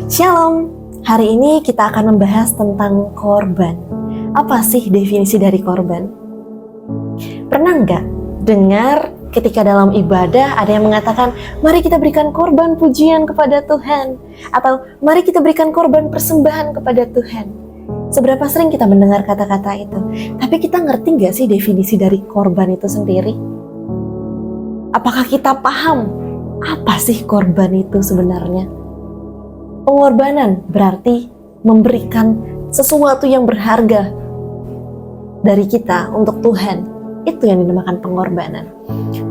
Shalom, hari ini kita akan membahas tentang korban. Apa sih definisi dari korban? Pernah nggak dengar ketika dalam ibadah ada yang mengatakan, mari kita berikan korban pujian kepada Tuhan, atau mari kita berikan korban persembahan kepada Tuhan? Seberapa sering kita mendengar kata-kata itu? Tapi kita ngerti nggak sih definisi dari korban itu sendiri? Apakah kita paham apa sih korban itu sebenarnya? Pengorbanan berarti memberikan sesuatu yang berharga dari kita untuk Tuhan. Itu yang dinamakan pengorbanan.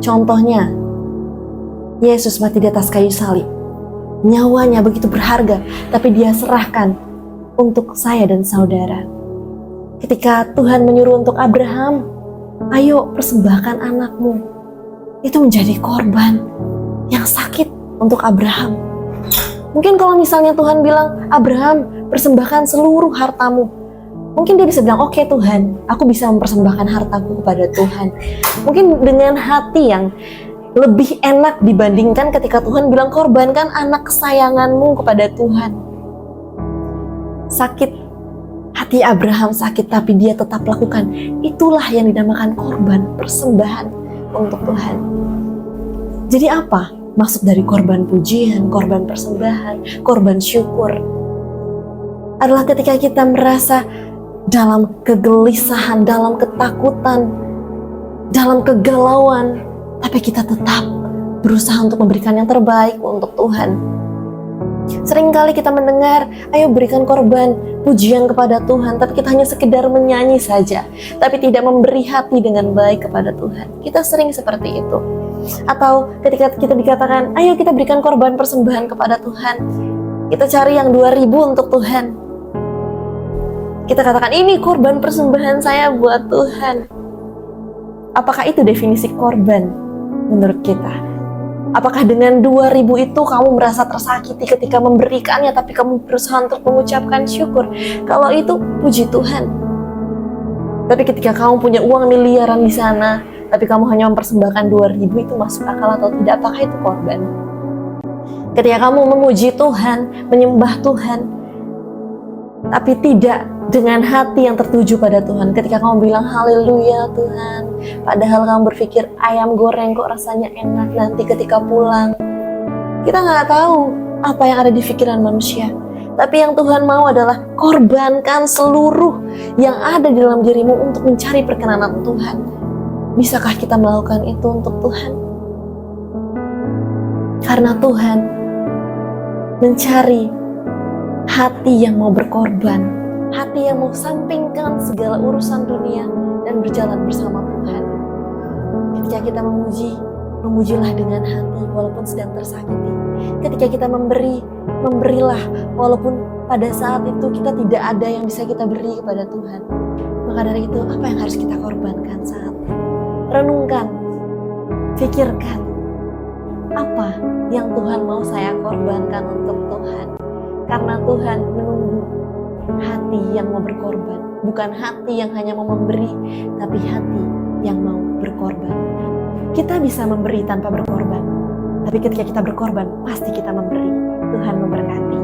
Contohnya, Yesus mati di atas kayu salib. Nyawanya begitu berharga, tapi dia serahkan untuk saya dan saudara. Ketika Tuhan menyuruh untuk Abraham, ayo persembahkan anakmu. Itu menjadi korban yang sakit untuk Abraham. Mungkin kalau misalnya Tuhan bilang, Abraham, persembahkan seluruh hartamu. Mungkin dia bisa bilang, oke Tuhan, aku bisa mempersembahkan hartaku kepada Tuhan. Mungkin dengan hati yang lebih enak dibandingkan ketika Tuhan bilang, korbankan anak kesayanganmu kepada Tuhan. Sakit, hati Abraham sakit, tapi dia tetap lakukan. Itulah yang dinamakan korban persembahan untuk Tuhan. Jadi apa maksud dari korban pujian, korban persembahan, korban syukur? Adalah ketika kita merasa dalam kegelisahan, dalam ketakutan, dalam kegalauan, tapi kita tetap berusaha untuk memberikan yang terbaik untuk Tuhan. Seringkali kita mendengar, ayo berikan korban pujian kepada Tuhan, tapi kita hanya sekedar menyanyi saja, tapi tidak memberi hati dengan baik kepada Tuhan. Kita sering seperti itu. Atau ketika kita dikatakan, ayo kita berikan korban persembahan kepada Tuhan, kita cari yang 2.000 untuk Tuhan. Kita katakan, ini korban persembahan saya buat Tuhan. Apakah itu definisi korban menurut kita? Apakah dengan 2.000 itu kamu merasa tersakiti ketika memberikannya, tapi kamu berusaha untuk mengucapkan syukur? Kalau itu, puji Tuhan. Tapi ketika kamu punya uang miliaran di sana, tapi kamu hanya mempersembahkan 2.000, itu masuk akal atau tidak? Apakah itu korban? Ketika kamu memuji Tuhan, menyembah Tuhan, tapi tidak dengan hati yang tertuju pada Tuhan. Ketika kamu bilang haleluya Tuhan, padahal kamu berpikir ayam goreng kok rasanya enak nanti ketika pulang. Kita nggak tahu apa yang ada di pikiran manusia. Tapi yang Tuhan mau adalah korbankan seluruh yang ada di dalam dirimu untuk mencari perkenanan Tuhan. Bisakah kita melakukan itu untuk Tuhan? Karena Tuhan mencari hati yang mau berkorban, hati yang mau sampingkan segala urusan dunia dan berjalan bersama Tuhan. Ketika kita memuji, memujilah dengan hati walaupun sedang tersakiti. Ketika kita memberi, memberilah walaupun pada saat itu kita tidak ada yang bisa kita beri kepada Tuhan. Maka dari itu, apa yang harus kita korbankan saat itu? Renungkan, pikirkan, apa yang Tuhan mau saya korbankan untuk Tuhan. Karena Tuhan menunggu hati yang mau berkorban, bukan hati yang hanya mau memberi, tapi hati yang mau berkorban. Kita bisa memberi tanpa berkorban, tapi ketika kita berkorban, pasti kita memberi. Tuhan memberkati.